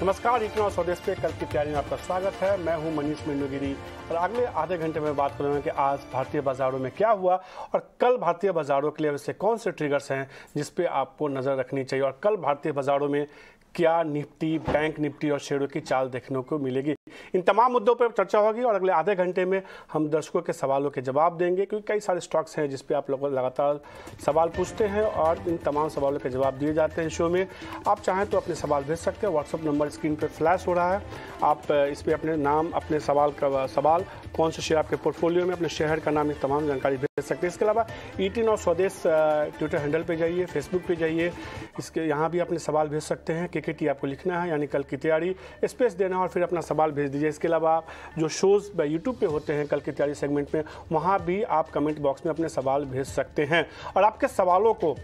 नमस्कार, इतना स्वदेश पे कल की तैयारी में आपका स्वागत है। मैं हूं मनीष मेन्नुगिरी और अगले आधे घंटे में बात करूंगा कि आज भारतीय बाजारों में क्या हुआ और कल भारतीय बाजारों के लिए वैसे कौन से ट्रिगर्स हैं जिस पे आपको नज़र रखनी चाहिए और कल भारतीय बाजारों में क्या निफ्टी, बैंक निफ्टी और शेयरों की चाल देखने को मिलेगी। इन तमाम मुद्दों पर चर्चा होगी और अगले आधे घंटे में हम दर्शकों के सवालों के जवाब देंगे, क्योंकि कई सारे स्टॉक्स हैं जिस पे आप लोग लगातार सवाल पूछते हैं और इन तमाम सवालों के जवाब दिए जाते हैं शो में। आप चाहें तो अपने सवाल भेज सकते हैं। व्हाट्सअप नंबर स्क्रीन पर फ्लैश हो रहा है, आप इस पर अपने नाम, अपने सवाल कौन से शेयर आपके पोर्टफोलियो में, अपने शहर का नाम, ये तमाम जानकारी भेज सकते हैं। इसके अलावा 18 और स्वदेश ट्विटर हैंडल पे जाइए, फेसबुक पे जाइए, इसके यहाँ भी अपने सवाल भेज सकते हैं। KKT आपको लिखना है, यानी कल की तैयारी, स्पेस देना और फिर अपना सवाल भेज दीजिए। इसके अलावा जो शोज़ यूट्यूब पे होते हैं कल की तैयारी सेगमेंट में, वहाँ भी आप कमेंट बॉक्स में अपने सवाल भेज सकते हैं और आपके सवालों को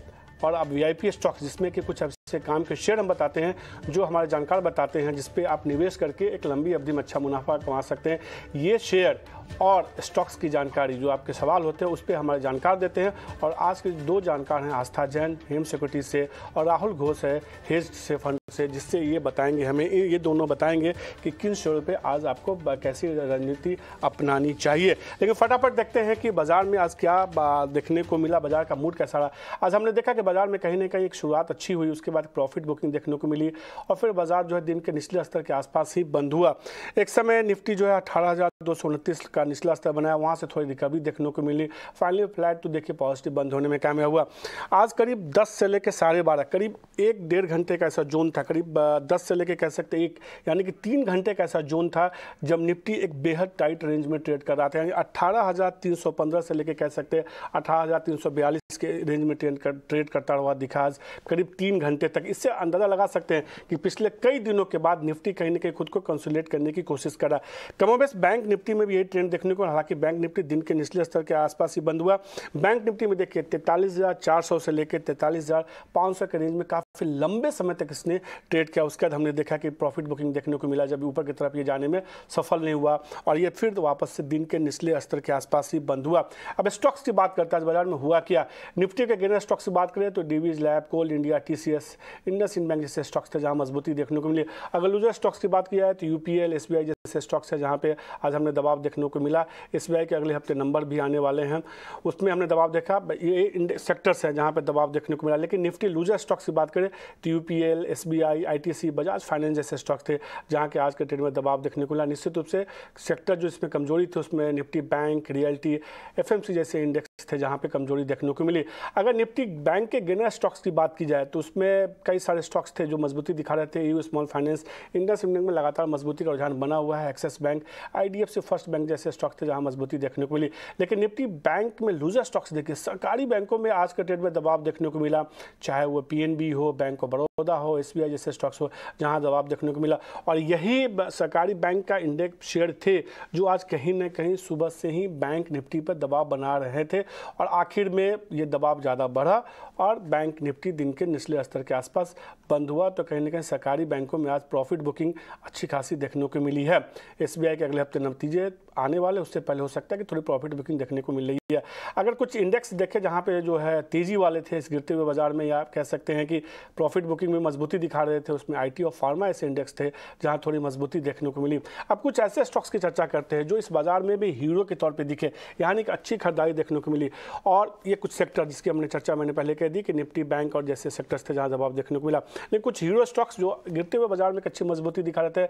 और अब VIP स्टॉक्स जिसमें कि कुछ ऐसे काम के शेयर हम बताते हैं जो हमारे जानकार बताते हैं, जिस पे आप निवेश करके एक लंबी अवधि में अच्छा मुनाफा कमा सकते हैं। ये शेयर और स्टॉक्स की जानकारी जो आपके सवाल होते हैं उस पर हमारे जानकार देते हैं और आज के दो जानकार हैं आस्था जैन हेम सिक्योरिटीज से और राहुल घोष है हेज से फंड से, जिससे ये बताएंगे हमें, ये दोनों बताएंगे कि किन शेयरों पे आज आपको कैसी रणनीति अपनानी चाहिए। लेकिन फटाफट देखते हैं कि बाजार में आज क्या देखने को मिला, बाजार का मूड कैसा रहा। आज हमने देखा कि बाजार में कहीं ना कहीं एक शुरुआत अच्छी हुई, उसके बाद प्रॉफिट बुकिंग देखने को मिली और फिर बाजार जो है दिन के निचले स्तर के आसपास ही बंद हुआ। एक समय निफ्टी जो है 18,229 का निचला स्तर बनाया, वहाँ से थोड़ी रिकवरी देखने को मिली। फाइनली फ्लैट तो देखिए पॉजिटिव बंद होने में कामयाब हुआ। आज करीब 10 से लेकर 12:30, करीब 1-1.5 घंटे का ऐसा जोन था, करीब 10 से लेकर कह सकते हैं यानी कि 3 घंटे का ऐसा जोन था जब निफ्टी एक बेहद टाइट रेंज में ट्रेड कर रहा था, यानी 18,315 से लेकर कह सकते हैं 18,342 के रेंज में ट्रेड करता हुआ दिखा आज करीब 3 घंटे तक। इससे अंदाजा लगा सकते हैं कि पिछले कई दिनों के बाद निफ्टी कहीं ना कहीं खुद को कंसोलिडेट करने की कोशिश कर रहा है। कमोबेश बैंक निफ्टी में भी यही ट्रेंड देखने को, हालांकि बैंक निफ्टी दिन के निचले स्तर के आसपास ही बंद हुआ। बैंक निफ्टी में देखिए 43,400 से लेकर 43,500 के रेंज में काफी लंबे समय तक इसने ट्रेड किया। उसके बाद हमने देखा कि प्रॉफिट बुकिंग देखने को मिला जब ऊपर की तरफ ये जाने में सफल नहीं हुआ और ये फिर वापस से दिन के निचले स्तर के आसपास ही बंद हुआ। अब स्टॉक्स की बात करते हैं बाजार में हुआ क्या। निफ्टी के गिरने स्टॉक्स की बात करें तो डीवीज लैब, कोल इंडिया, TCS, इंडसइंड बैंक जैसे स्टॉक्स थे जहां मजबूती देखने को मिली। अगर लूजर स्टॉक्स की बात किया है तो UPL, SBI जैसे स्टॉक्स है जहां पे आज हमने दबाव देखने को मिला। SBI के अगले हफ्ते नंबर भी आने वाले हैं, उसमें हमने दबाव देखा। ये सेक्टर्स है जहां पे दबाव देखने को मिला। लेकिन निफ्टी लूजर स्टॉक्स की बात करें तो UPL, SBI, ITC, Bajaj finance जैसे स्टॉक थे जहां के आज के ट्रेड में दबाव देखने को मिला। निश्चित रूप से सेक्टर जो इसमें कमजोरी थी उसमें निफ्टी बैंक, रियल्टी, FMC जैसे इंडेक्स थे जहां पे कमजोरी देखने को मिली। अगर निफ्टी बैंक के गिरने स्टॉक्स की बात की जाए तो उसमें कई सारे स्टॉक्स थे जो मजबूती दिखा रहे थे। EU small finance, IndusInd bank में लगातार मजबूती का रुझान बना हुआ है। Axis bank, IDFC first bank जैसे स्टॉक थे जहां मजबूती देखने को मिली। लेकिन निफ्टी बैंक में लूजर स्टॉक्स देखिए, सरकारी बैंकों में आज के ट्रेड में दबाव देखने को मिला, चाहे वो PNB हो, बैंक ऑफ बड़ौदा हो, SBI जैसे स्टॉक्स हो जहां दबाव देखने को मिला। और यही सरकारी बैंक का इंडेक्स शेयर थे जो आज कहीं ना कहीं सुबह से ही बैंक निफ्टी पर दबाव बना रहे थे और आखिर में ये दबाव ज़्यादा बढ़ा और बैंक निफ्टी दिन के निचले स्तर के आसपास बंद हुआ। तो कहीं ना कहीं सरकारी बैंकों में आज प्रॉफिट बुकिंग अच्छी खासी देखने को मिली है। SBI के अगले हफ्ते नतीजे आने वाले, उससे पहले हो सकता है कि थोड़ी प्रॉफिट बुकिंग देखने को मिल रही है। अगर कुछ इंडेक्स देखें जहां पे जो है तेजी वाले थे इस गिरते हुए बाजार में, या आप कह सकते हैं कि प्रॉफिट बुकिंग में मजबूती दिखा रहे थे, उसमें IT और फार्मा ऐसे इंडेक्स थे जहां थोड़ी मजबूती देखने को मिली। अब कुछ ऐसे स्टॉक्स की चर्चा करते हैं जो इस बाजार में भी हीरो के तौर पर दिखे, यानी एक अच्छी खरीदारी देखने को मिली। और ये कुछ सेक्टर जिसकी हमने चर्चा मैंने पहले कह दी कि निफ्टी, बैंक और जैसे सेक्टर्स थे जहां दबाव देखने को मिला। लेकिन कुछ हीरो स्टॉक्स जो गिरते हुए बाजार में एक अच्छी मजबूती दिखा रहे थे,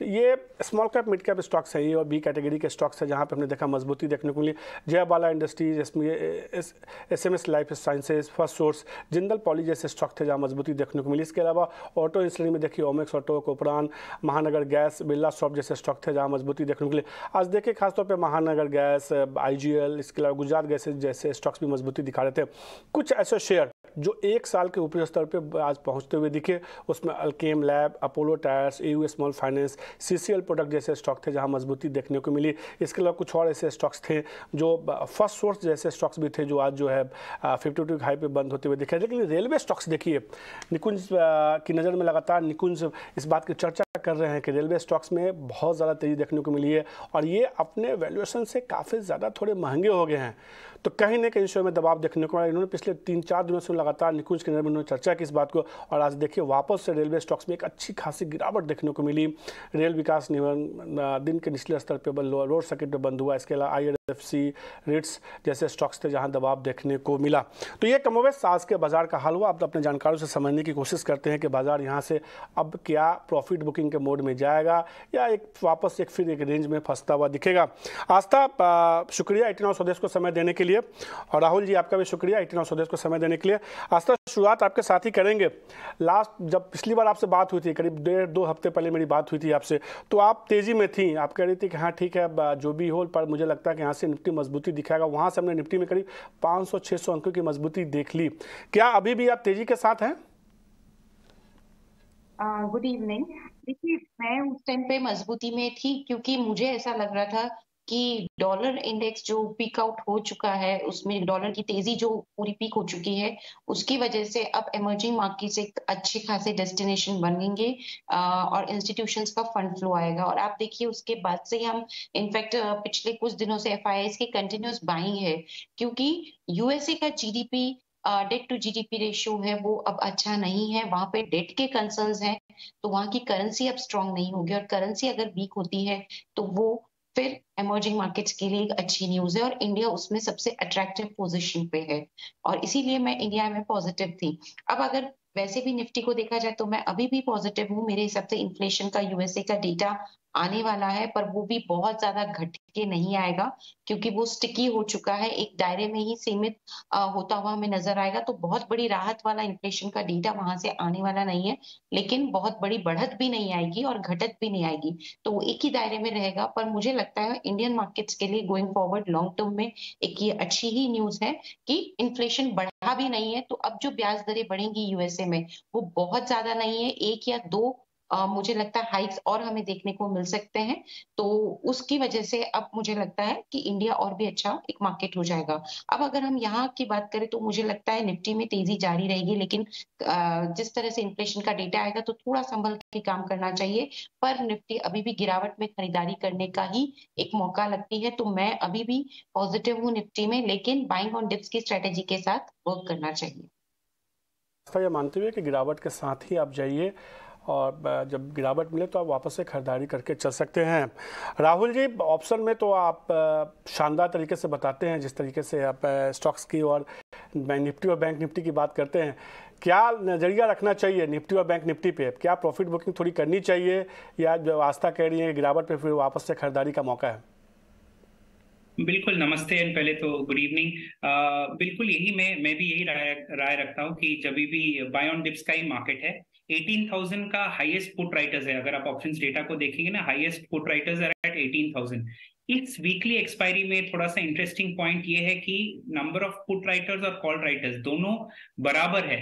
ये small cap, mid cap stocks हैं, ये और B कैटेगरी के स्टॉक्स है जहां पे हमने देखा मजबूती देखने को मिली। जयबाला industries, SMS life sciences, first source, Jindal poly जैसे स्टॉक थे जहां मजबूती देखने को मिली। इसके अलावा ऑटो इंडस्ट्री में देखिए ओमेक्स ऑटो, कोपरान, महानगर गैस, बिरला सॉफ्ट जैसे स्टॉक थे जहां मजबूती देखने को मिली। आज देखिए खासतौर पर महानगर गैस, IGL, इसके अलावा गुजरात गैस जैसे स्टॉक्स भी मजबूती दिखा रहे थे। कुछ ऐसे शेयर जो 1 साल के ऊपरी स्तर पे आज पहुंचते हुए दिखे, उसमें Alkem lab, Apollo tyres, EU small finance, CCL product जैसे स्टॉक थे जहां मजबूती देखने को मिली। इसके अलावा कुछ और ऐसे स्टॉक्स थे जो फर्स्ट सोर्स जैसे स्टॉक्स भी थे जो आज जो है 52 हाई पे बंद होते हुए दिखे। लेकिन रेलवे स्टॉक्स देखिए, निकुंज की नज़र में लगातार निकुंज इस बात की चर्चा कर रहे हैं कि रेलवे स्टॉक्स में बहुत ज़्यादा तेज़ी देखने को मिली है और ये अपने वैल्यूएशन से काफ़ी ज़्यादा थोड़े महंगे हो गए हैं। तो कहीं ना कहीं शो में दबाव देखने को मिला। इन्होंने पिछले 3-4 दिनों से लगातार निकुंज के में उन्होंने चर्चा की इस बात को, और आज देखिए वापस से रेलवे स्टॉक्स में एक अच्छी खासी गिरावट देखने को मिली। रेल विकास निगम दिन के निचले स्तर पर लोअर सर्किट पर बंद हुआ। इसके अलावा IRFC, रिट्स जैसे स्टॉक्स थे जहां दबाव देखने को मिला। तो ये कमोबेश आज के बाजार का हाल हुआ। आप अपने जानकारों से समझने की कोशिश करते हैं कि बाजार यहां से अब क्या प्रॉफिट बुकिंग के मोड में जाएगा या एक वापस फिर एक रेंज में फंसता हुआ दिखेगा। आस्था, शुक्रिया 89 स्वदेश को समय देने के लिए, और राहुल जी आपका भी शुक्रिया 89 स्वदेश को समय देने के लिए। आस्था, शुरुआत आपके साथ ही करेंगे। लास्ट जब पिछली बार आपसे बात हुई थी, करीब 1.5-2 हफ्ते पहले मेरी बात हुई थी आपसे, तो आप तेजी में थी। आप कह रही थी कि हाँ ठीक है जो भी हो, पर मुझे लगता है कि यहाँ से निफ्टी मजबूती दिखाएगा। वहाँ से हमने निफ्टी में करीब 500-600 अंकों की मजबूती देख ली। क्या अभी भी आप तेजी के साथ हैं? Good evening. देखिए, मैं उस टाइम पे मजबूती में थी क्योंकि मुझे ऐसा लग रहा था कि डॉलर इंडेक्स जो पीक आउट हो चुका है, उसमें डॉलर की तेजी जो पूरी पीक हो चुकी है, उसकी वजह से अब इमर्जिंग मार्केट्स एक अच्छे खासे डेस्टिनेशन बनेंगे और इंस्टीट्यूशंस का फंड फ्लो आएगा। और आप देखिए उसके बाद से हम इनफैक्ट पिछले कुछ दिनों से FIIs की कंटिन्यूस बाइंग है, क्योंकि USA का GDP debt to GDP ratio है वो अब अच्छा नहीं है। वहां पे डेट के कंसर्न्स हैं, तो वहां की करेंसी अब स्ट्रांग नहीं होगी, और करेंसी अगर वीक होती है तो वो फिर इमर्जिंग मार्केट्स के लिए एक अच्छी न्यूज है, और इंडिया उसमें सबसे अट्रैक्टिव पोजीशन पे है, और इसीलिए मैं इंडिया में पॉजिटिव थी। अब अगर वैसे भी निफ्टी को देखा जाए तो मैं अभी भी पॉजिटिव हूँ। मेरे हिसाब से इन्फ्लेशन का USA का डेटा आने वाला है, पर वो भी बहुत ज्यादा घट के नहीं आएगा, क्योंकि वो स्टिकी हो चुका है, एक दायरे में ही सीमित होता हुआ हमें नजर आएगा। तो बहुत बड़ी राहत वाला इन्फ्लेशन का डेटा वहां से आने वाला नहीं है, लेकिन बहुत बड़ी बढ़त भी नहीं आएगी और घटत भी नहीं आएगी, तो वो एक ही दायरे में रहेगा। पर मुझे लगता है इंडियन मार्केट्स के लिए गोइंग फॉरवर्ड लॉन्ग टर्म में एक ये अच्छी ही न्यूज है कि इन्फ्लेशन बढ़ा भी नहीं है। तो अब जो ब्याज दरें बढ़ेंगी USA में, वो बहुत ज्यादा नहीं है, 1 या 2 मुझे लगता है हाइक्स और हमें देखने को मिल सकते हैं। तो उसकी वजह से अब मुझे लगता है कि इंडिया और भी अच्छा एक मार्केट हो जाएगा। अब अगर हम यहाँ की बात करें तो मुझे लगता है निफ्टी में तेजी जारी रहेगी, लेकिन जिस तरह से इन्फ्लेशन का डेटा आएगा तो थोड़ा संभल के काम करना चाहिए। पर निफ्टी अभी भी गिरावट में खरीदारी करने का ही एक मौका लगती है, तो मैं अभी भी पॉजिटिव हूँ निफ्टी में, लेकिन बाइंग ऑन डिप्स की स्ट्रेटेजी के साथ वर्क करना चाहिए। ये मानते हुए कि गिरावट के साथ ही आप जाइए, और जब गिरावट मिले तो आप वापस से खरीदारी करके चल सकते हैं। राहुल जी, ऑप्शन में तो आप शानदार तरीके से बताते हैं, जिस तरीके से आप स्टॉक्स की और निफ्टी और बैंक निफ्टी की बात करते हैं। क्या नज़रिया रखना चाहिए निफ्टी और बैंक निफ्टी पे? क्या प्रॉफिट बुकिंग थोड़ी करनी चाहिए, या जो आस्था कह रही है गिरावट पे फिर वापस से खरीदारी का मौका है? बिल्कुल, नमस्ते एंड पहले तो गुड इवनिंग। बिल्कुल यही मैं भी यही राय रखता हूँ कि जब भी बाय ऑन डिप्स का ही मार्केट है। 18,000 का हाईएस्ट पुट राइटर्स है। अगर आप ऑप्शंस डेटा को देखेंगे ना, highest put writers are at 18,000। इस वीकली एक्सपायरी में थोड़ा सा इंटरेस्टिंग पॉइंट ये है कि नंबर ऑफ पुट राइटर्स और कॉल राइटर्स दोनों बराबर है।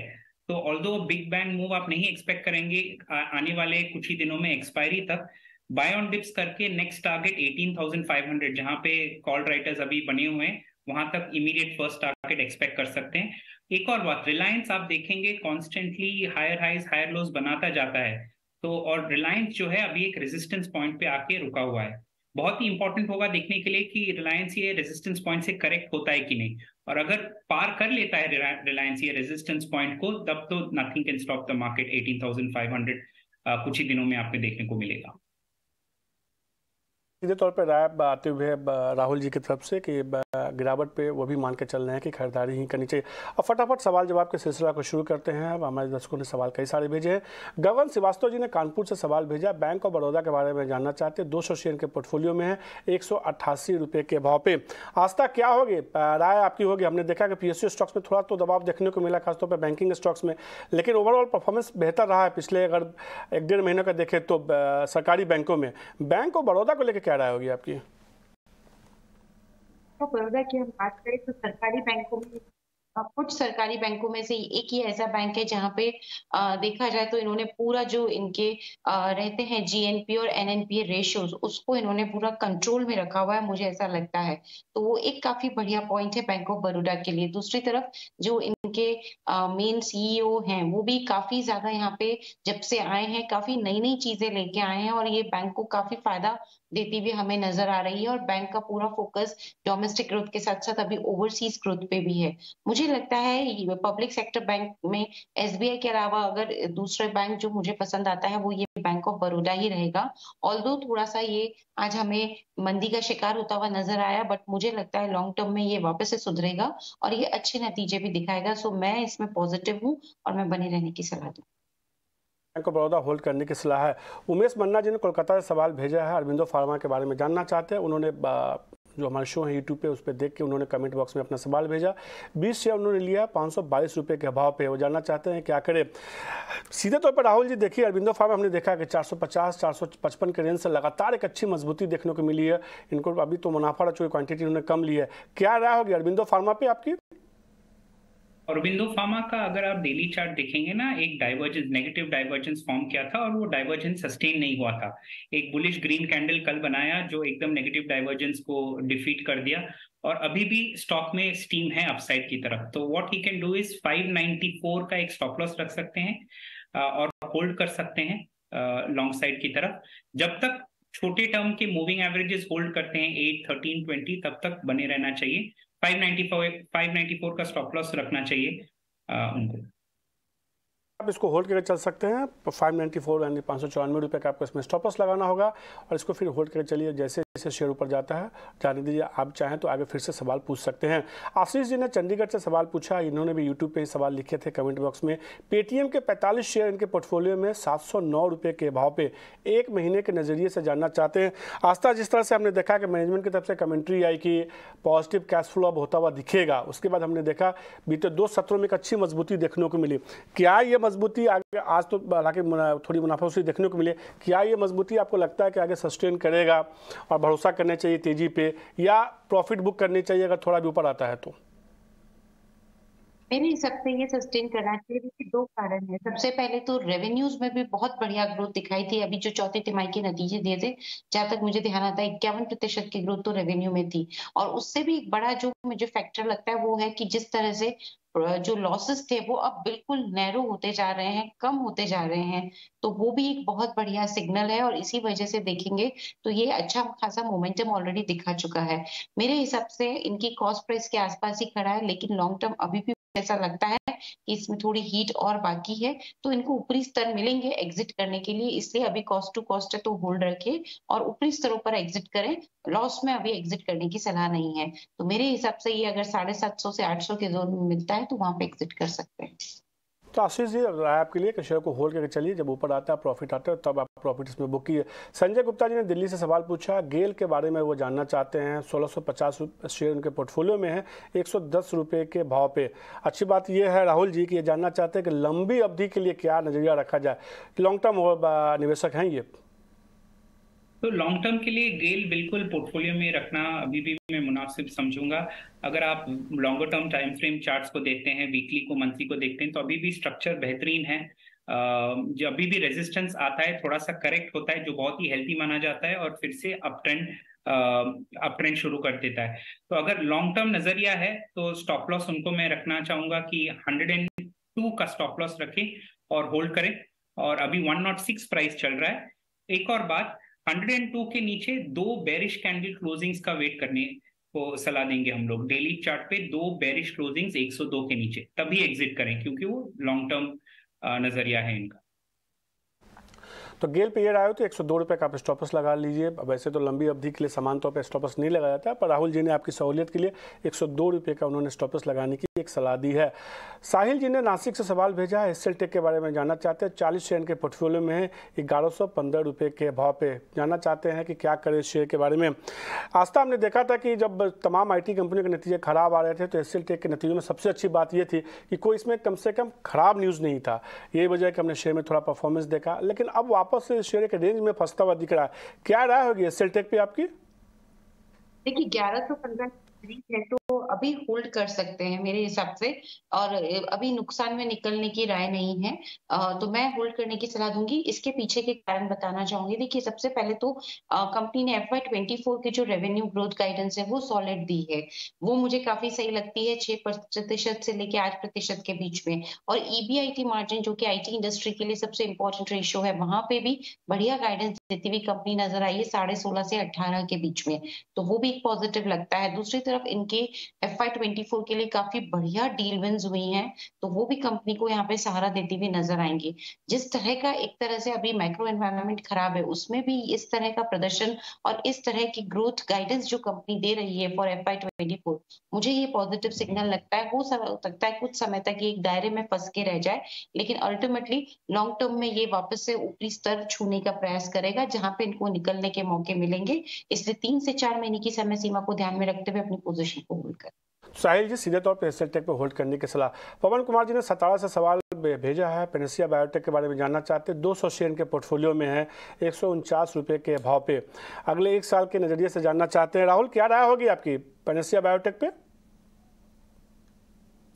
तो ऑल्दो बिग बैंग मूव आप नहीं एक्सपेक्ट करेंगे आने वाले कुछ ही दिनों में एक्सपायरी तक, बाय ऑन डिप्स करके नेक्स्ट टारगेट 18,500 जहां पे कॉल राइटर्स अभी बने हुए हैं, वहां तक इमीडिएट फर्स्ट टारगेट एक्सपेक्ट कर सकते हैं। एक और बात, रिलायंस आप देखेंगे constantly higher highs higher lows बनाता जाता है, तो और रिलायंस जो है अभी एक रेजिस्टेंस पॉइंट पे आके रुका हुआ है। बहुत ही इंपॉर्टेंट होगा देखने के लिए कि रिलायंस ये रेजिस्टेंस पॉइंट से करेक्ट होता है कि नहीं, और अगर पार कर लेता है रिलायंस ये रेजिस्टेंस पॉइंट को, तब तो nothing can stop the market. 18,500 कुछ ही दिनों में आपको देखने को मिलेगा। सीधे तौर पर राय आते हुए राहुल जी की तरफ से कि गिरावट पे वो भी मान के चल रहे हैं कि खरीदारी ही करनी चाहिए। अब फटाफट सवाल जवाब के सिलसिला को शुरू करते हैं। अब हमारे दर्शकों ने सवाल कई सारे भेजे हैं। गगन श्रीवास्तव जी ने कानपुर से सवाल भेजा, बैंक ऑफ बड़ौदा के बारे में जानना चाहते हैं। 200 शेयर के पोर्टफोलियो में है, 188 रुपये के भाव पे। आस्था क्या होगी, राय आपकी होगी? हमने देखा कि PSU स्टॉक्स में थोड़ा तो दबाव देखने को मिला, खासतौर पर बैंकिंग स्टॉक्स में, लेकिन ओवरऑल परफॉर्मेंस बेहतर रहा है पिछले अगर 1-1.5 महीने का देखें तो सरकारी बैंकों में। बैंक ऑफ बड़ौदा को लेकर क्या राय होगी आपकी? तो बड़ौदा की हम बात करें तो सरकारी बैंकों में कुछ सरकारी बैंकों में से एक ही ऐसा बैंक है जहाँ पे देखा जाए तो इन्होंने पूरा जो इनके रहते हैं जीएनपी और एनएनपी रेशियोज उसको इन्होंने पूरा कंट्रोल में रखा हुआ है, मुझे ऐसा लगता है। तो वो एक काफी बढ़िया पॉइंट है बैंक ऑफ बड़ौदा के लिए। दूसरी तरफ जो इनके मेन सीईओ हैं वो भी काफी ज्यादा यहाँ पे जब से आए हैं काफी नई नई चीजें लेके आए हैं और ये बैंक को काफी फायदा देती हुई हमें नजर आ रही है। और बैंक का पूरा फोकस डोमेस्टिक ग्रोथ के साथ साथ अभी ओवरसीज ग्रोथ पे भी है। मुझे लगता है पब्लिक सेक्टर बैंक में एसबीआई के अलावा अगर दूसरे बैंक जो मुझे पसंद आता है वो ये बैंक ऑफ बड़ौदा ही रहेगा। ऑल्दो थोड़ा सा ये आज हमें मंदी का शिकार होता हुआ नजर आया, बट मुझे लगता है लॉन्ग टर्म में ये वापस से सुधरेगा और ये अच्छे नतीजे भी दिखाएगा। सो मैं इसमें पॉजिटिव हूँ और मैं बने रहने की सलाह दूँ। बैंक ऑफ बड़ौदा होल्ड करने की सलाह है। उमेश मन्ना जी ने कोलकाता से सवाल भेजा है, अरबिंदो फार्मा के बारे में जानना चाहते हैं। उन्होंने जो हमारे शो है यूट्यूब पे उस पर देख के उन्होंने कमेंट बॉक्स में अपना सवाल भेजा। 20 शेयर उन्होंने लिया 522 रुपये के भाव पे। वो जानना चाहते हैं क्या करें। सीधे तौर पर राहुल जी देखिए, अरबिंदो फार्मा हमने देखा कि 450 455 के रेंज से लगातार एक अच्छी मजबूती देखने को मिली है। इनको अभी तो मुनाफा जो क्वांटिटी उन्होंने कम ली है, क्या राय होगी अरबिंदो फार्मा पे आपकी? औरबिंदो फार्मा का अगर आप डेली चार्ट देखेंगे ना, एक डाइवर्जेंस, नेगेटिव डाइवर्जेंस फॉर्म किया था और वो डाइवर्जेंस सस्टेन नहीं हुआ था। एक बुलिश ग्रीन कैंडल कल बनाया जो एकदम नेगेटिव डाइवर्जेंस को डिफीट कर दिया और अभी भी स्टॉक में स्टीम है अपसाइड की तरफ। तो what he can do is 594 का एक स्टॉप लॉस रख सकते हैं और होल्ड कर सकते हैं लॉन्ग साइड की तरफ। जब तक छोटे टर्म के मूविंग एवरेजेस होल्ड करते हैं 8, 13, 20, तब तक बने रहना चाहिए। 594 का स्टॉप लॉस रखना चाहिए उनको। आप इसको होल्ड करके चल सकते हैं। 594 यानी 594 रुपये का आपको इसमें स्टॉप लॉस लगाना होगा और इसको फिर होल्ड करके चलिए। जैसे जैसे शेयर ऊपर जाता है जाने दीजिए। आप चाहें तो आगे फिर से सवाल पूछ सकते हैं। आशीष जी ने चंडीगढ़ से सवाल पूछा, इन्होंने भी यूट्यूब पे ही सवाल लिखे थे कमेंट बॉक्स में। पेटीएम के 45 शेयर इनके पोर्टफोलियो में 709 रुपये के भाव पे एक महीने के नज़रिए से जानना चाहते हैं। आस्था, जिस तरह से हमने देखा कि मैनेजमेंट की तरफ से कमेंट्री आई कि पॉजिटिव कैश फ्लो अब होता हुआ दिखेगा, उसके बाद हमने देखा बीते 2 सत्रों में एक अच्छी मजबूती देखने को मिली। क्या ये मजबूती आगे, आज तो हालांकि थोड़ी मुनाफावसी देखने को मिले, क्या ये मजबूती आपको लगता है कि आगे सस्टेन करेगा और भरोसा करना चाहिए तेजी पे, या प्रॉफिट बुक करनी चाहिए अगर थोड़ा भी ऊपर आता है तो? मेरे हिसाब से ये सस्टेन करना चाहिए क्योंकि 2 कारण है। सबसे पहले तो रेवेन्यूज में भी बहुत बढ़िया ग्रोथ दिखाई थी। अभी जो चौथे तिमाही के नतीजे दिए थे, जहां तक मुझे ध्यान आता है 51% की ग्रोथ तो रेवेन्यू में थी। और उससे भी एक बड़ा जो मुझे फैक्टर लगता है वो है कि जिस तरह से जो लॉसेस थे वो अब बिल्कुल नैरो होते जा रहे हैं, कम होते जा रहे हैं। तो वो भी एक बहुत बढ़िया सिग्नल है और इसी वजह से देखेंगे तो ये अच्छा खासा मोमेंटम ऑलरेडी दिखा चुका है। मेरे हिसाब से इनकी कॉस्ट प्राइस के आसपास ही खड़ा है, लेकिन लॉन्ग टर्म अभी भी ऐसा लगता है कि इसमें थोड़ी हीट और बाकी है। तो इनको ऊपरी स्तर मिलेंगे एग्जिट करने के लिए, इसलिए अभी कॉस्ट टू कॉस्ट है तो होल्ड रखें और ऊपरी स्तरों पर एग्जिट करें। लॉस में अभी एग्जिट करने की सलाह नहीं है। तो मेरे हिसाब से ये अगर 750 से 800 के जोन में मिलता है तो वहां पे एग्जिट कर सकते हैं। तो आशीष जी, राय आपके लिए कि शेयर को होल्ड करके चलिए, जब ऊपर आता है प्रॉफिट आता है तब आप प्रॉफिट इसमें बुक कीजिए। संजय गुप्ता जी ने दिल्ली से सवाल पूछा, गेल के बारे में वो जानना चाहते हैं। 1650 शेयर उनके पोर्टफोलियो में है 110 रुपये के भाव पे। अच्छी बात यह है राहुल जी कि ये जानना चाहते हैं कि लंबी अवधि के लिए क्या नजरिया रखा जाए, लॉन्ग टर्म निवेशक हैं ये? तो लॉन्ग टर्म के लिए गेल बिल्कुल पोर्टफोलियो में रखना अभी भी मैं मुनासिब समझूंगा। अगर आप longer term time frame charts को देखते हैं, वीकली को, मंथली को देखते हैं, तो अभी भी स्ट्रक्चर बेहतरीन है। जो अभी भी रेजिस्टेंस आता है, थोड़ा सा करेक्ट होता है जो बहुत ही हेल्थी माना जाता है और फिर से अप ट्रेंड शुरू कर देता है। तो अगर लॉन्ग टर्म नजरिया है तो स्टॉप लॉस उनको मैं रखना चाहूंगा कि 102 का स्टॉप लॉस रखें और होल्ड करें। और अभी 106 प्राइस चल रहा है। एक और बात, 102 के नीचे 2 बेरिश कैंडल क्लोजिंग्स का वेट करने को सलाह देंगे हम लोग। डेली चार्ट पे 2 बेरिश क्लोजिंग्स 102 के नीचे, तभी एग्जिट करें क्योंकि वो लॉन्ग टर्म नजरिया है इनका। तो गेल पे ये रहा हो तो 102 रुपये का आप स्टॉपस लगा लीजिए। वैसे तो लंबी अवधि के लिए समान तौर पे स्टॉपस नहीं लगाया जाता, पर राहुल जी ने आपकी सहूलियत के लिए 102 रुपये का उन्होंने स्टॉपस लगाने की एक सलाह दी है। साहिल जी ने नासिक से सवाल भेजा है, एसएल टेक के बारे में जानना चाहते हैं। 40 शेयर के पोर्टफोलियो में है, 1115 रुपये के भाव पे जानना चाहते हैं कि क्या करें शेयर के बारे में। आस्था, हमने देखा था कि जब तमाम आईटी कंपनियों के नतीजे खराब आ रहे थे तो एसएल टेक के नतीजों में सबसे अच्छी बात यह थी कि कोई इसमें कम से कम खराब न्यूज़ नहीं था। यही वजह है कि हमने शेयर में थोड़ा परफॉर्मेंस देखा, लेकिन अब वापस से शेयर के रेंज में फंसता हुआ दिख रहा है। क्या राय होगी एसएल टेक पे आपकी? देखिए 1115 है तो अभी होल्ड कर सकते हैं मेरे हिसाब से। और अभी नुकसान में निकलने की राय नहीं है। तो मैं होल्ड करने की सलाह दूंगी। इसके पीछे के कारण बताना चाहूंगी। देखिए, सबसे पहले तो कंपनी ने FY24 के जो रेवेन्यू ग्रोथ गाइडेंस है वो सॉलिड दी है। वो मुझे काफी सही लगती है, 6% से लेके 8% के बीच में। और EBIT मार्जिन, जो कि IT इंडस्ट्री के लिए सबसे इंपॉर्टेंट रेशियो है, वहां पे भी बढ़िया गाइडेंस देती हुई कंपनी नजर आई है, 16.5 से 18 के बीच में। तो वो भी एक पॉजिटिव लगता है। दूसरी तरफ इनके FY24 के लिए काफी बढ़िया डील विंस हुई हैं, तो वो भी कंपनी को यहाँ पे सहारा देती हुई नजर आएंगी। जिस तरह का एक तरह से अभी मैक्रो एनवायरनमेंट खराब है, उसमें भी इस तरह का प्रदर्शन और इस तरह की ग्रोथ गाइडेंस जो कंपनी दे रही है फॉर FY24, मुझे ये पॉजिटिव सिग्नल लगता है। हो सकता है कुछ समय तक ये एक दायरे में फंस के रह जाए, लेकिन अल्टीमेटली लॉन्ग टर्म में ये वापस से ऊपरी स्तर छूने का प्रयास करेगा, जहां पे इनको निकलने के मौके मिलेंगे। इसलिए 3 से 4 महीने की समय सीमा को ध्यान में रखते हुए अपनी पोजीशन को होल्ड करें। साहिल जी, सीधे तौर पर एसएलटेक पे होल्ड करने की सलाह। पवन कुमार जी ने सतारा से सवाल भेजा है, पेनेसिया बायोटेक के बारे में जानना चाहते हैं। 200 शेयर के पोर्टफोलियो में है, 149 रुपये के भाव पे, अगले 1 साल के नजरिए से जानना चाहते हैं। राहुल, क्या राय होगी आपकी पेनेसिया बायोटेक पे?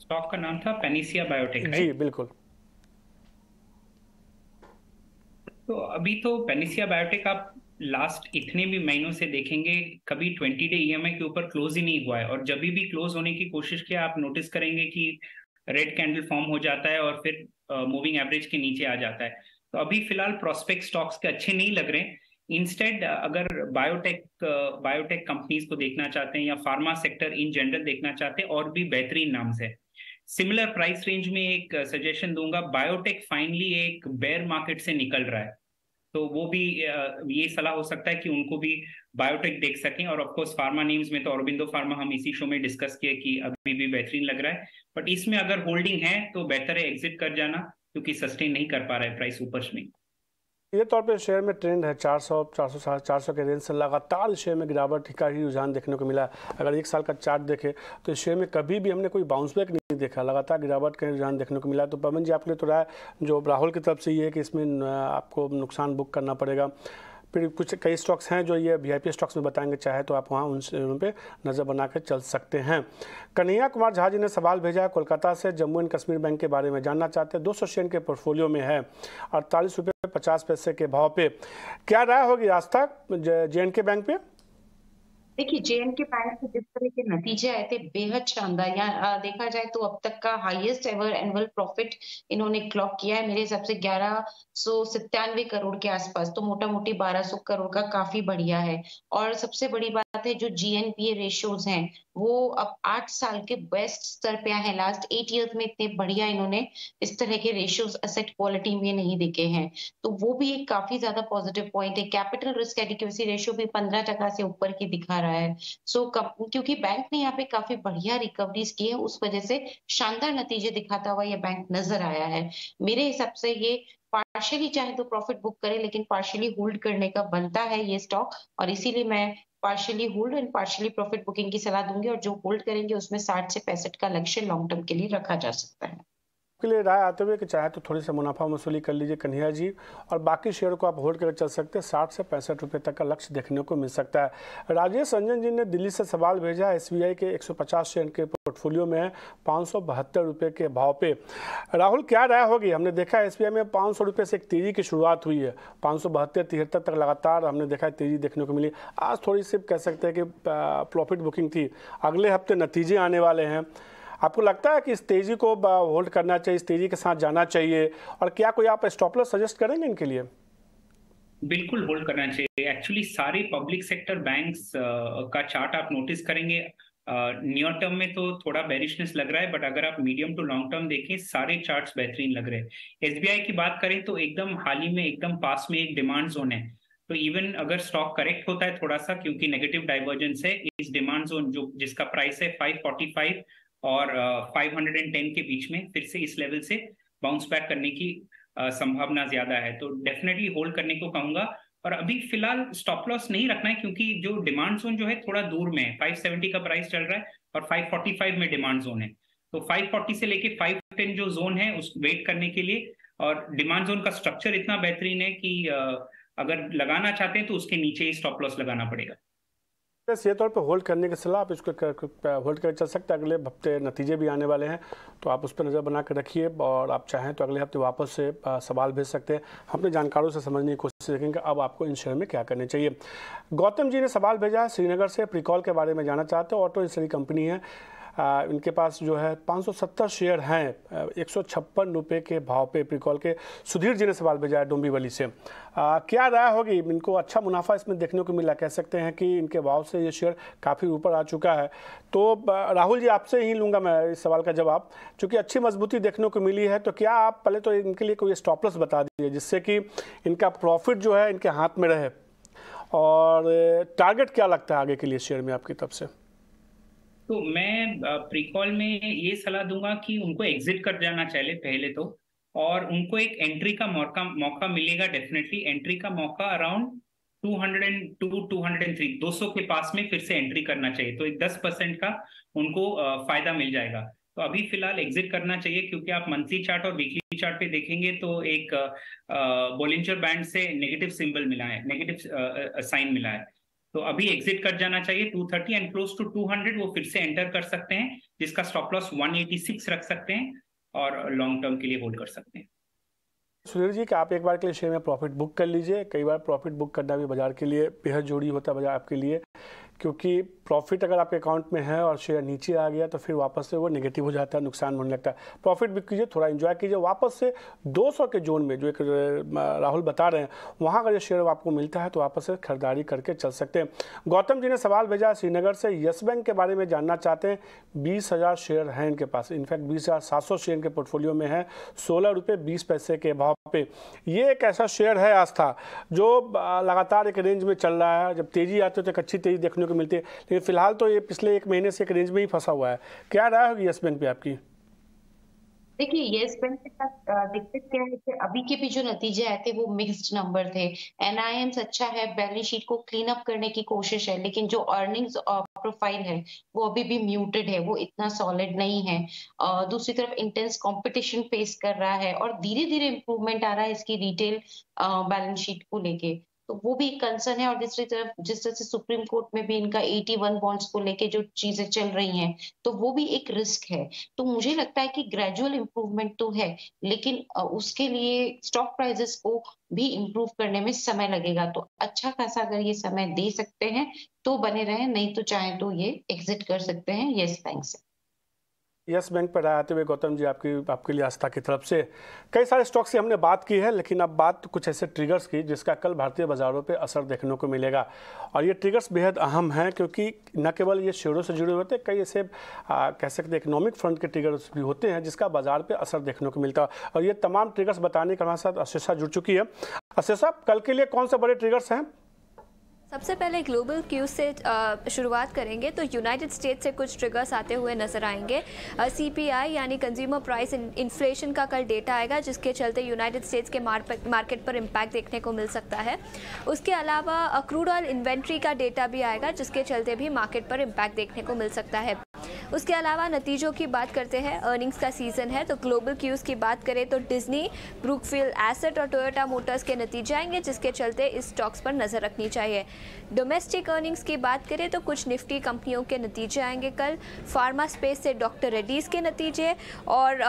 स्टॉक का नाम था पेनेसिया बायोटेक, जी बिल्कुल। तो अभी तो पेनेसिया बायोटेक आप लास्ट इतने भी महीनों से देखेंगे, कभी 20 डे EMI के ऊपर क्लोज ही नहीं हुआ है। और जब भी क्लोज होने की कोशिश किया, आप नोटिस करेंगे कि रेड कैंडल फॉर्म हो जाता है और फिर मूविंग एवरेज के नीचे आ जाता है। तो अभी फिलहाल प्रोस्पेक्ट स्टॉक्स के अच्छे नहीं लग रहे। इंस्टेड अगर बायोटेक कंपनीज को देखना चाहते हैं या फार्मा सेक्टर इन जनरल देखना चाहते हैं, और भी बेहतरीन नाम्स है। सिमिलर प्राइस रेंज में एक सजेशन दूंगा, बायोटेक फाइनली एक बेयर मार्केट से निकल रहा है, तो वो भी ये सलाह हो सकता है कि उनको भी बायोटेक देख सकें। और ऑफ कोर्स फार्मा नेम्स में तो ऑरोबिंदो फार्मा हम इसी शो में डिस्कस किए कि अभी भी बेहतरीन लग रहा है, बट इसमें अगर होल्डिंग है तो बेहतर है एग्जिट कर जाना, क्योंकि सस्टेन नहीं कर पा रहा है प्राइस ऊपर में। ये तौर पे शेयर में ट्रेंड है 400 के रेंज से लगातार शेयर में गिरावट का ही रुझान देखने को मिला। अगर 1 साल का चार्ट देखें तो शेयर में कभी भी हमने कोई बाउंस बैक नहीं देखा, लगातार गिरावट का रुझान देखने को मिला। तो पवन जी, आपके लिए तो राय जो राहुल की तरफ से ये है कि इसमें आपको नुकसान बुक करना पड़ेगा। फिर कुछ कई स्टॉक्स हैं जो ये VIP स्टॉक्स में बताएंगे, चाहे तो आप वहाँ उन शेयरों पे नज़र बना के चल सकते हैं। कन्हैया कुमार झा जी ने सवाल भेजा है कोलकाता से, जम्मू एंड कश्मीर बैंक के बारे में जानना चाहते हैं। 200 शेयर के पोर्टफोलियो में है, 48 रुपये 50 पैसे के भाव पे। क्या राय होगी आज तक JNK बैंक पे? देखिए, JNK बैंक के जिस तरह के नतीजे आए थे, बेहद शानदार। यहाँ देखा जाए तो अब तक का हाईएस्ट एवर एनुअल प्रॉफिट इन्होंने क्लॉक किया है, मेरे हिसाब से 1197 करोड़ के आसपास। तो मोटा मोटी 1200 करोड़ का काफी बढ़िया है। और सबसे बड़ी बात है, जो GNPA रेशियोज हैं वो अब 8 साल के बेस्ट स्तर पे आए हैं। लास्ट 8 ईयर्स में इतने बढ़िया इन्होंने इस तरह के रेशियोज एसेट क्वालिटी में नहीं देखे हैं, तो वो भी एक काफी ज्यादा पॉजिटिव पॉइंट है। कैपिटल रिस्क एडिक्वेसी रेशियो भी 15% से ऊपर की दिखा रहा है। क्योंकि बैंक ने यहाँ पे काफी बढ़िया रिकवरीज की है, उस वजह से शानदार नतीजे दिखाता हुआ ये बैंक नजर आया है। मेरे हिसाब से ये पार्शियली चाहे तो प्रॉफिट बुक करे, लेकिन पार्शियली होल्ड करने का बनता है ये स्टॉक, और इसीलिए मैं partially hold and partially profit booking की सलाह दूंगी। और जो होल्ड करेंगे उसमें 60 से 65 का लक्ष्य लॉन्ग टर्म के लिए रखा जा सकता है। के लिए राय आते हुए कि चाहे तो थोड़ी सी मुनाफा वसूली कर लीजिए कन्हैया जी, और बाकी शेयर को आप होल्ड करके चल सकते हैं। 60 से 65 रुपये तक का लक्ष्य देखने को मिल सकता है। राजेश रंजन जी ने दिल्ली से सवाल भेजा, SBI के 150 शेयर के पोर्टफोलियो में है, 572 रुपये के भाव पे। राहुल, क्या राय होगी? हमने देखा SBI में 500 रुपये से एक तेजी की शुरुआत हुई है, 572-73 तक लगातार हमने देखा तेजी देखने को मिली। आज थोड़ी सी कह सकते हैं कि प्रॉफिट बुकिंग थी। अगले हफ्ते नतीजे आने वाले हैं, आपको लगता है कि इस तेजी को होल्ड करना चाहिए, इस तेजी के साथ जाना चाहिए, और क्या कोई आप स्टॉप लॉस सजेस्ट करेंगे इनके लिए? बिल्कुल होल्ड करना चाहिए। एक्चुअली सारे पब्लिक सेक्टर बैंक्स का चार्ट आप नोटिस करेंगे, नियर टर्म में तो थोड़ा बेरिशनेस लग रहा है, बट अगर आप मीडियम टू लॉन्ग टर्म देखें सारे चार्ट्स बेहतरीन लग रहे हैं। SBI की बात करें तो एकदम हाल ही में एकदम पास में एक डिमांड जोन है, तो इवन अगर स्टॉक करेक्ट होता है थोड़ा सा, क्योंकि नेगेटिव डाइवर्जेंस है, इस डिमांड जोन जो जिसका प्राइस है 545 और 510 के बीच में, फिर से इस लेवल से बाउंस बैक करने की संभावना ज्यादा है। तो डेफिनेटली होल्ड करने को कहूंगा। और अभी फिलहाल स्टॉप लॉस नहीं रखना है, क्योंकि जो डिमांड जोन जो है थोड़ा दूर में है। 570 का प्राइस चल रहा है और 545 में डिमांड जोन है, तो 540 से लेके 510 जो जोन है उस वेट करने के लिए। और डिमांड जोन का स्ट्रक्चर इतना बेहतरीन है कि अगर लगाना चाहते हैं तो उसके नीचे ही स्टॉप लॉस लगाना पड़ेगा। ये तौर पे होल्ड करने की सलाह, आप इसको होल्ड करके चल सकते हैं। अगले हफ्ते नतीजे भी आने वाले हैं, तो आप उस पर नज़र बना कर रखिए और आप चाहें तो अगले हफ्ते वापस से सवाल भेज सकते हैं। हम अपने जानकारों से समझने की कोशिश करेंगे अब आपको इन शेयर में क्या करने चाहिए। गौतम जी ने सवाल भेजा है श्रीनगर से, प्रीकॉल के बारे में जानना चाहते हैं। ऑटो इंडस्ट्री कंपनी है, इनके पास जो है 570 शेयर हैं 156 रुपये के भाव पे। प्रीकॉल के सुधीर जी ने सवाल भेजा है डोंबिवली से। क्या राय होगी? इनको अच्छा मुनाफा इसमें देखने को मिला, कह सकते हैं कि इनके भाव से ये शेयर काफ़ी ऊपर आ चुका है। तो राहुल जी आपसे ही लूँगा मैं इस सवाल का जवाब, चूँकि अच्छी मजबूती देखने को मिली है, तो क्या आप पहले तो इनके लिए कोई स्टॉप लॉस बता दीजिए जिससे कि इनका प्रॉफिट जो है इनके हाथ में रहे, और टारगेट क्या लगता है आगे के लिए शेयर में आपकी तरफ से? तो मैं प्रीकॉल में ये सलाह दूंगा कि उनको एग्जिट कर जाना चाहिए पहले तो, और उनको एक एंट्री का मौका मिलेगा डेफिनेटली। एंट्री का मौका अराउंड 202 203 200 के पास में फिर से एंट्री करना चाहिए, तो एक 10% का उनको फायदा मिल जाएगा। तो अभी फिलहाल एग्जिट करना चाहिए, क्योंकि आप मंथली चार्ट और वीकली चार्ट पे देखेंगे तो एक बोलिंजर बैंड से नेगेटिव सिंबल मिला है, नेगेटिव साइन मिला है। तो अभी एग्जिट कर जाना चाहिए 230 एंड क्लोज टू 200 वो फिर से एंटर कर सकते हैं, जिसका स्टॉप लॉस 186 रख सकते हैं और लॉन्ग टर्म के लिए होल्ड कर सकते हैं। सुधीर जी, कि आप एक बार के लिए शेयर में प्रॉफिट बुक कर लीजिए। कई बार प्रॉफिट बुक करना भी बाजार के लिए बेहद जरूरी होता है, बाजार आपके लिए, क्योंकि प्रॉफिट अगर आपके अकाउंट में है और शेयर नीचे आ गया तो फिर वापस से वो नेगेटिव हो जाता है, नुकसान होने लगता है। प्रॉफिट बुक कीजिए, थोड़ा एंजॉय कीजिए, वापस से 200 के जोन में जो एक राहुल बता रहे हैं वहाँ अगर ये शेयर आपको मिलता है तो वापस से खरीदारी करके चल सकते हैं। गौतम जी ने सवाल भेजा श्रीनगर से, यस बैंक के बारे में जानना चाहते हैं। 20,000 शेयर हैं इनके पास, इनफैक्ट 20,700 शेयर इनके पोर्टफोलियो में है 16 रुपये 20 पैसे के भाव पे। ये एक ऐसा शेयर है आस्था जो लगातार एक रेंज में चल रहा है, जब तेजी आती है तो एक अच्छी तेजी देखने को मिलती है, लेकिन फिलहाल तो ये पिछले एक महीने से एक रेंज में ही फंसा हुआ है। क्या राय होगी यस बैंक पे आपकी? देखिए, यस बैंक के साथ दिक्कत क्या है कि अभी के भी जो नतीजे आए थे वो मिक्स्ड नंबर थे। एनआईएम्स अच्छा है, बैलेंस शीट को क्लीन अप करने की कोशिश है, लेकिन जो अर्निंग्स प्रोफाइल है वो अभी भी म्यूटेड है, वो इतना सॉलिड नहीं है। दूसरी तरफ इंटेंस कंपटीशन फेस कर रहा है और धीरे धीरे इंप्रूवमेंट आ रहा है इसकी रिटेल बैलेंस शीट को लेके, तो वो भी एक कंसर्न है। और दूसरी तरफ जिस तरह से सुप्रीम कोर्ट में भी इनका 81 बॉन्ड्स को लेके जो चीजें चल रही हैं, तो वो भी एक रिस्क है। तो मुझे लगता है कि ग्रेजुअल इंप्रूवमेंट तो है, लेकिन उसके लिए स्टॉक प्राइसेस को भी इंप्रूव करने में समय लगेगा। तो अच्छा खासा अगर ये समय दे सकते हैं तो बने रहे, नहीं तो चाहे तो ये एग्जिट कर सकते हैं यस बैंक से। यस बैंक पर आते हुए गौतम जी आपके लिए आस्था की तरफ से कई सारे स्टॉक से हमने बात की है, लेकिन अब बात कुछ ऐसे ट्रिगर्स की जिसका कल भारतीय बाजारों पे असर देखने को मिलेगा। और ये ट्रिगर्स बेहद अहम हैं, क्योंकि न केवल ये शेयरों से जुड़े होते हैं, कई ऐसे कह सकते हैं इकोनॉमिक फ्रंट के ट्रिगर्स भी होते हैं जिसका बाजार पर असर देखने को मिलता है। और ये तमाम ट्रिगर्स बताने के हमारे साथ आशीषा जुड़ चुकी है। आशीषा, कल के लिए कौन से बड़े ट्रिगर्स हैं? सबसे पहले ग्लोबल क्यूज से शुरुआत करेंगे तो यूनाइटेड स्टेट्स से कुछ ट्रिगर्स आते हुए नजर आएंगे। सीपीआई यानी कंज्यूमर प्राइस इन्फ्लेशन का कल डेटा आएगा, जिसके चलते यूनाइटेड स्टेट्स के मार्केट पर इम्पैक्ट देखने को मिल सकता है। उसके अलावा क्रूड ऑयल इन्वेंट्री का डेटा भी आएगा, जिसके चलते भी मार्केट पर इम्पैक्ट देखने को मिल सकता है। उसके अलावा नतीजों की बात करते हैं, अर्निंग्स का सीजन है, तो ग्लोबल क्यूज की बात करें तो डिज्नी, ब्रुकफील्ड एसेट और टोयोटा मोटर्स के नतीजे आएंगे, जिसके चलते इस स्टॉक्स पर नजर रखनी चाहिए। डोमेस्टिक अर्निंग्स की बात करें तो कुछ निफ्टी कंपनियों के नतीजे आएंगे कल। फार्मा स्पेस से डॉक्टर रेड्डीज के नतीजे और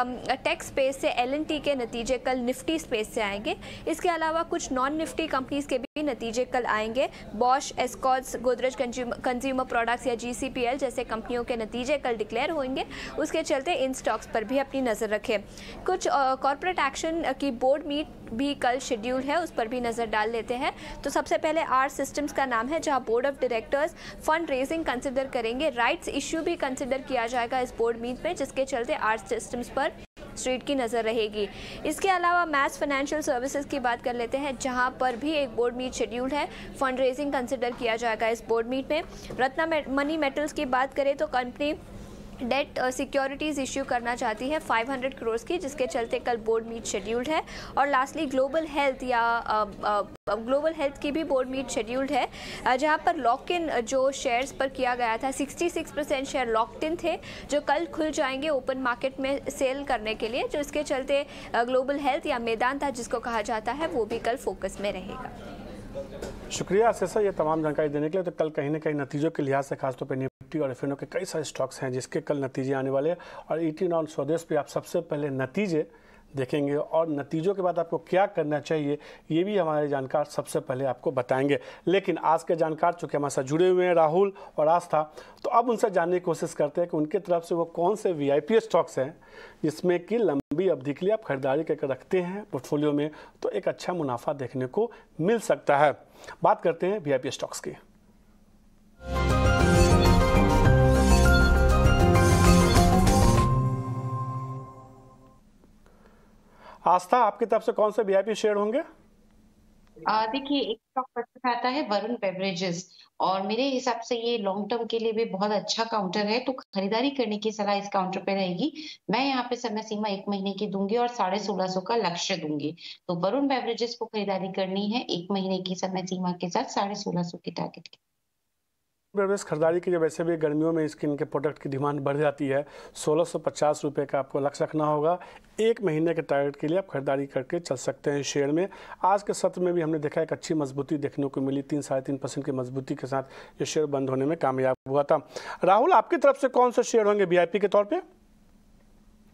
टेक स्पेस से एल&टी के नतीजे कल निफ्टी स्पेस से आएंगे। इसके अलावा कुछ नॉन निफ्टी कंपनीज के भी नतीजे कल आएंगे। Bosch, Escorts, Godrej consumer products या जीसीपीएल जैसे कंपनियों के नतीजे कल डिक्लेयर होंगे, उसके चलते इन स्टॉक्स पर भी अपनी नज़र रखें। कुछ कॉर्पोरेट एक्शन की बोर्ड मीट भी कल शेड्यूल है, उस पर भी नज़र डाल लेते हैं। तो सबसे पहले आर सिस्टम्स का नाम है, जहां board of directors fund raising consider करेंगे। राइट्स इश्यू भी कंसिडर किया जाएगा इस बोर्ड मीट में, जिसके चलते आर सिस्टम्स पर स्ट्रीट की नज़र रहेगी। इसके अलावा मैस फाइनेंशियल सर्विसेज की बात कर लेते हैं, जहां पर भी एक बोर्ड मीट शेड्यूल है, फंड रेजिंग कंसिडर किया जाएगा इस बोर्ड मीट में। रत्ना मनी मेटल्स की बात करें तो कंपनी डेट सिक्योरिटीज़ इश्यू करना चाहती है 500 करोड़ की, जिसके चलते कल बोर्ड मीट शेड्यूल्ड है। और लास्टली ग्लोबल हेल्थ की भी बोर्ड मीट शेड्यूल्ड है, जहां पर लॉक इन जो शेयर्स पर किया गया था 66% शेयर लॉक्ड इन थे, जो कल खुल जाएंगे ओपन मार्केट में सेल करने के लिए, जो इसके चलते ग्लोबल हेल्थ या मैदान था जिसको कहा जाता है, वो भी कल फोकस में रहेगा। शुक्रिया शेषा ये तमाम जानकारी देने के लिए। तो कल कहीं ना कहीं नतीजों के लिहाज से खासतौर पर निफ्टी और एफएनओ के कई सारे स्टॉक्स हैं जिसके कल नतीजे आने वाले हैं और 18 ऑन स्वदेश पे आप सबसे पहले नतीजे देखेंगे और नतीजों के बाद आपको क्या करना चाहिए ये भी हमारे जानकार सबसे पहले आपको बताएंगे। लेकिन आज के जानकार चूँकि हमारे साथ जुड़े हुए हैं राहुल और आस्था, तो अब उनसे जानने की कोशिश करते हैं कि उनके तरफ से वो कौन से वीआईपी स्टॉक्स हैं जिसमें कि लंबी अवधि के लिए आप खरीदारी करके रखते हैं पोर्टफोलियो में तो एक अच्छा मुनाफा देखने को मिल सकता है। बात करते हैं वीआईपी स्टॉक्स की। आस्था, आपकी तरफ से कौन से वीआईपी शेयर होंगे? देखिए, एक स्टॉक पसंद आता है वरुण बेवरेजेस और मेरे हिसाब से ये लॉन्ग टर्म के लिए भी बहुत अच्छा काउंटर है, तो खरीदारी करने की सलाह इस काउंटर पे रहेगी। मैं यहाँ पे समय सीमा 1 महीने की दूंगी और 1650 का लक्ष्य दूंगी। तो वरुण बेवरेजेस को खरीदारी करनी है 1 महीने की समय सीमा के साथ 1650 की टारगेट की। बेवरेज खरीदारी की जब वैसे भी गर्मियों में स्किन के प्रोडक्ट की डिमांड बढ़ जाती है, 1650 रुपये का आपको लक्ष्य रखना होगा। 1 महीने के टारगेट के लिए आप खरीदारी करके चल सकते हैं शेयर में। आज के सत्र में भी हमने देखा एक अच्छी मजबूती देखने को मिली, 3-3.5% की मजबूती के साथ ये शेयर बंद होने में कामयाब हुआ था। राहुल, आपकी तरफ से कौन से शेयर होंगे वीआईपी के तौर पर?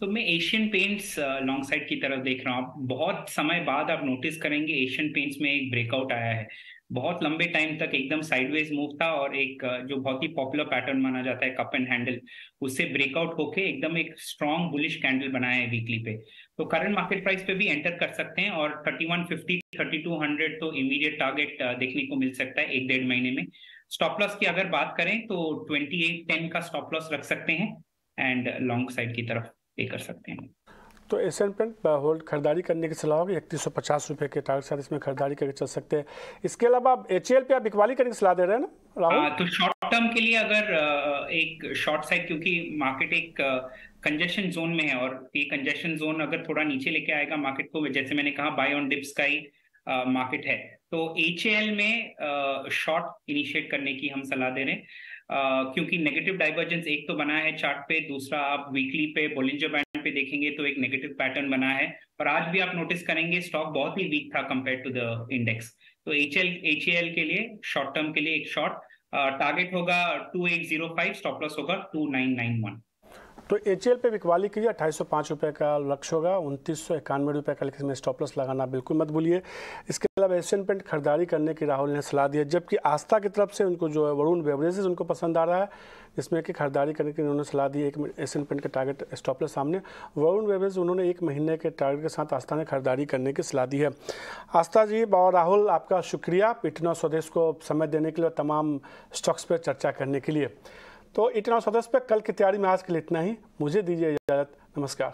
तो मैं एशियन पेंट्स लॉन्ग साइड की तरफ देख रहा हूँ। बहुत समय बाद आप नोटिस करेंगे एशियन पेंट्स में एक ब्रेकआउट आया है। बहुत लंबे टाइम तक एकदम साइडवेज मूव था और एक जो बहुत ही पॉपुलर पैटर्न माना जाता है कप एंड हैंडल, उससे ब्रेकआउट होके एकदम एक स्ट्रॉन्ग बुलिश कैंडल बनाया है वीकली पे। तो करंट मार्केट प्राइस पे भी एंटर कर सकते हैं और 3150 3200 तो इमीडिएट टारगेट देखने को मिल सकता है 1-1.5 महीने में। स्टॉप लॉस की अगर बात करें तो 2810 का स्टॉप लॉस रख सकते हैं एंड लॉन्ग साइड की तरफ पे कर सकते हैं। तो एशियन पेंट होल्ड खरीदारी करने की सलाह होगी 3150 रुपये के टारगेट साथ इसमें खरीदारी करके चल सकते हैं। इसके अलावा आप एचएएल पे आप बिकवाली करने की सलाह दे रहे हैं ना राहुल? तो शॉर्ट टर्म के लिए अगर एक शॉर्ट साइड, क्योंकि मार्केट एक कंजेशन जोन में है और ये कंजेशन जोन अगर थोड़ा नीचे लेके आएगा मार्केट को, जैसे मैंने कहा बाय ऑन डिप्स का ही मार्केट है, तो एचएएल में शॉर्ट इनिशिएट करने की हम सलाह दे रहे हैं। क्योंकि नेगेटिव डाइवर्जेंस एक तो बना है चार्ट पे, दूसरा आप वीकली पे बोलिंजर बैंड पे देखेंगे तो एक नेगेटिव पैटर्न बना है और आज भी आप नोटिस करेंगे स्टॉक बहुत ही वीक था कंपेयर टू द इंडेक्स। तो एचएएल के लिए शॉर्ट टर्म के लिए एक शॉर्ट टारगेट होगा 2805, स्टॉप लॉस होगा 2991। तो एचएएल पे बिकवाली कीजिए, 2805 रुपये का लक्ष्य होगा, 2991 रुपये का लेकिन स्टॉप लॉस लगाना बिल्कुल मत भूलिए। इसके अलावा एशियन पेंट खरीदारी करने की राहुल ने सलाह दी है, जबकि आस्था की तरफ से उनको जो है वरुण बेवरेजेस उनको पसंद आ रहा है जिसमें कि खरीदारी करने की उन्होंने सलाह दी है। एक एशियन पेंट के टारगेट स्टॉप लॉस सामने, वरुण बेवरेज उन्होंने 1 महीने के टारगेट के साथ आस्था ने खरीदारी करने की सलाह दी है। आस्था जी और राहुल, आपका शुक्रिया 18 स्वदेश को समय देने के लिए, तमाम स्टॉक्स पर चर्चा करने के लिए। तो 18 स्वदेश पे कल की तैयारी में आज के लिए इतना ही। मुझे दीजिए इजाज़त, नमस्कार।